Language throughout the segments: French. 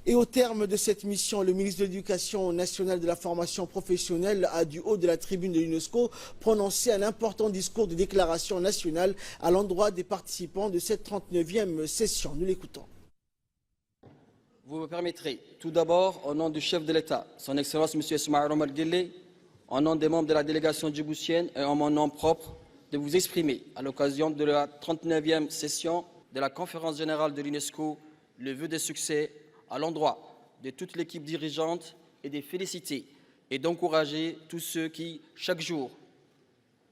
Et au terme de cette mission, le ministre de l'Éducation nationale et de la formation professionnelle a, du haut de la tribune de l'UNESCO, prononcé un important discours de déclaration nationale à l'endroit des participants de cette 39e session. Nous l'écoutons. Vous me permettrez tout d'abord, au nom du chef de l'État, son Excellence M. Ismaïl Omar Guelleh, au nom des membres de la délégation djiboutienne et en mon nom propre, de vous exprimer, à l'occasion de la 39e session de la Conférence générale de l'UNESCO, le vœu de succès à l'endroit de toute l'équipe dirigeante et de féliciter et d'encourager tous ceux qui, chaque jour,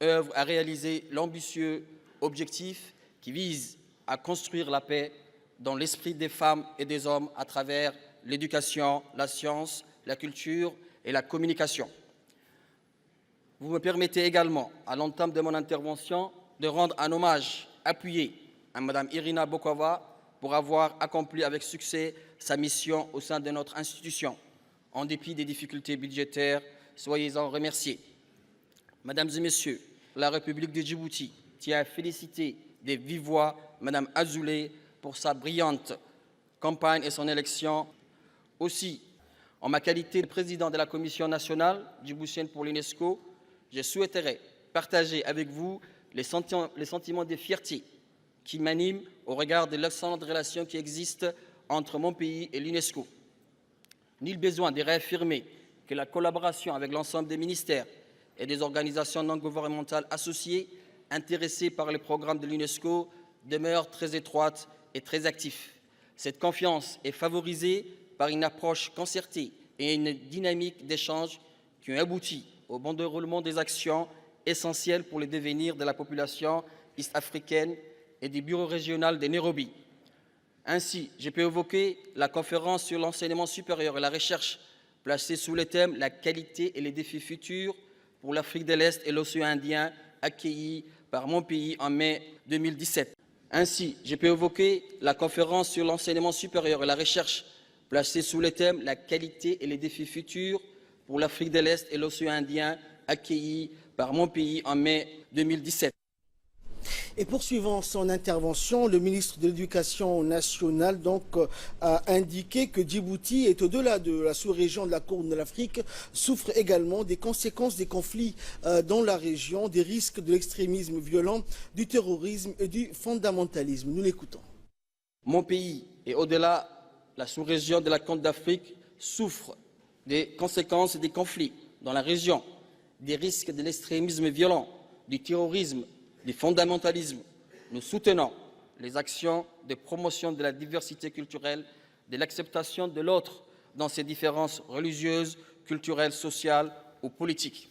œuvrent à réaliser l'ambitieux objectif qui vise à construire la paix dans l'esprit des femmes et des hommes à travers l'éducation, la science, la culture et la communication. Vous me permettez également, à l'entame de mon intervention, de rendre un hommage appuyé à Mme Irina Bokova pour avoir accompli avec succès sa mission au sein de notre institution. En dépit des difficultés budgétaires, soyez-en remerciés. Mesdames et Messieurs, la République de Djibouti tient à féliciter de vive voix Mme Azoulay pour sa brillante campagne et son élection. Aussi, en ma qualité de président de la Commission nationale djiboutienne pour l'UNESCO, je souhaiterais partager avec vous les sentiments de fierté qui m'animent au regard de l'excellente relation qui existe entre mon pays et l'UNESCO. Nul besoin de réaffirmer que la collaboration avec l'ensemble des ministères et des organisations non gouvernementales associées intéressées par les programmes de l'UNESCO demeure très étroite et très active. Cette confiance est favorisée par une approche concertée et une dynamique d'échange qui ont abouti au bon déroulement des actions essentielles pour le devenir de la population est-africaine et du bureau régional de Nairobi. Ainsi, je peux évoquer la conférence sur l'enseignement supérieur et la recherche, placée sous le thème « La qualité et les défis futurs pour l'Afrique de l'Est et l'océan Indien », accueillie par mon pays en mai 2017. Ainsi, je peux évoquer la conférence sur l'enseignement supérieur et la recherche, placée sous le thème « La qualité et les défis futurs pour l'Afrique de l'Est et l'océan Indien », accueillie par mon pays en mai 2017. Et poursuivant son intervention, le ministre de l'Éducation nationale a indiqué que Djibouti est au-delà de la sous-région de la Corne de l'Afrique, souffre également des conséquences des conflits dans la région, des risques de l'extrémisme violent, du terrorisme et du fondamentalisme. Nous l'écoutons. Mon pays et au-delà la sous-région de la Corne d'Afrique souffre des conséquences des conflits dans la région, des risques de l'extrémisme violent, du terrorisme, du fondamentalisme. Nous soutenons les actions de promotion de la diversité culturelle, de l'acceptation de l'autre dans ses différences religieuses, culturelles, sociales ou politiques.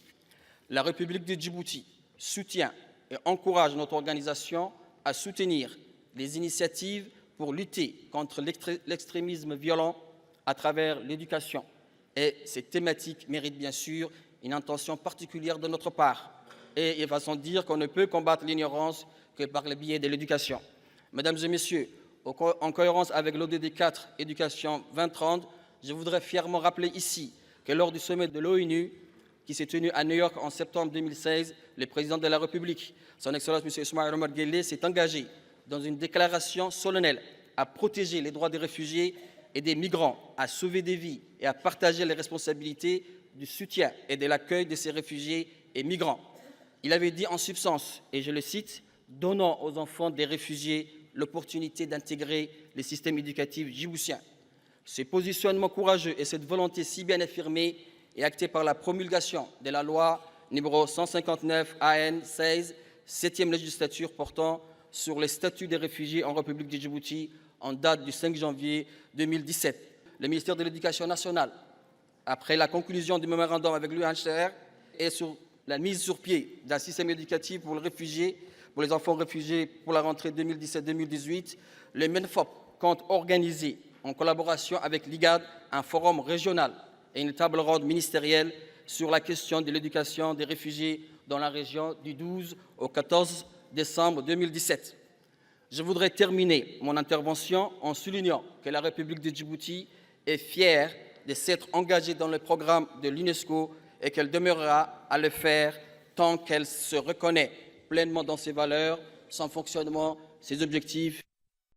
La République de Djibouti soutient et encourage notre organisation à soutenir les initiatives pour lutter contre l'extrémisme violent à travers l'éducation. Et ces thématiques méritent bien sûr une attention particulière de notre part. Et il va sans dire qu'on ne peut combattre l'ignorance que par le biais de l'éducation. Mesdames et Messieurs, en cohérence avec l'ODD 4 Éducation 2030, je voudrais fièrement rappeler ici que lors du sommet de l'ONU qui s'est tenu à New York en septembre 2016, le président de la République, son Excellence M. Ismaïl Omar Guelleh, s'est engagé dans une déclaration solennelle à protéger les droits des réfugiés et des migrants, à sauver des vies et à partager les responsabilités du soutien et de l'accueil de ces réfugiés et migrants. Il avait dit en substance, et je le cite, « Donnons aux enfants des réfugiés l'opportunité d'intégrer les systèmes éducatifs djiboutiens ». Ce positionnement courageux et cette volonté si bien affirmée est actée par la promulgation de la loi numéro 159 AN 16, 7e législature portant sur les statuts des réfugiés en République de Djibouti en date du 5 janvier 2017. Le ministère de l'Éducation nationale, après la conclusion du mémorandum avec l'UNHCR et sur la mise sur pied d'un système éducatif pour les enfants réfugiés pour la rentrée 2017-2018, le MENFOP compte organiser, en collaboration avec l'IGAD, un forum régional et une table ronde ministérielle sur la question de l'éducation des réfugiés dans la région du 12 au 14 décembre 2017. Je voudrais terminer mon intervention en soulignant que la République de Djibouti est fière de s'être engagée dans le programme de l'UNESCO et qu'elle demeurera à le faire tant qu'elle se reconnaît pleinement dans ses valeurs, son fonctionnement, ses objectifs